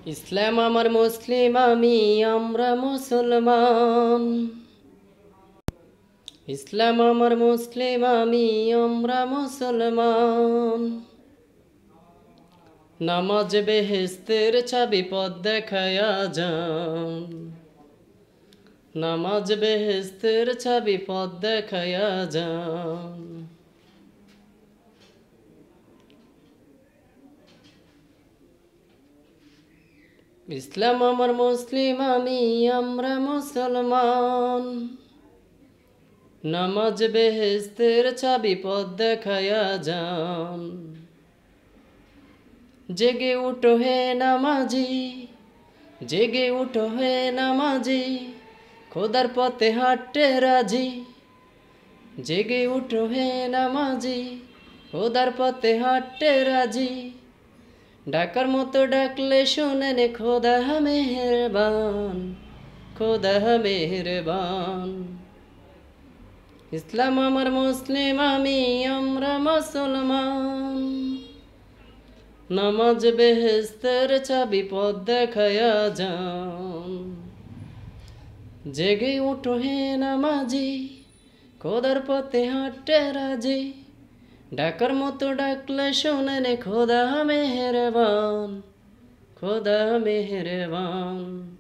ইসলাম আমার মুসলিম আমি আমরা মুসলমান। ইসলাম আমার মুসলিম আমি আমরা মুসলমান। নামাজ বেহেস্তের চাবি পথ দেখায়া যান। নামাজ বেহেস্তের চাবি পথ দেখায়া যান। ইসলাম আমার মুসলিম আমি আমরা মুসলমান। নামাজ বেহেস্তের চাবি পথ দেখায়া যান। জেগে উঠো হে নামাজি, জেগে উঠো হে নামাজি, খোদার পথে হাঁটতে রাজি। জেগে উঠো হে নামাজি, খোদার পথে হাঁটতে রাজি। ডাকার মতো ডাকলে শোনেন খোদা মেহেরবান, খোদা মেহেরবান। ইসলাম আমার মুসলিম আমি আমরা মুসলমান। নামাজ বেহেস্তের চাবি পথ দেখায়া যান। জেগে উঠো হে নামাজি, খোদার পথে হাঁটতে রাজি। ডাকার মতো ডাকলে শোনেন খোদা মেহেরবান, খোদা মেহেরবান।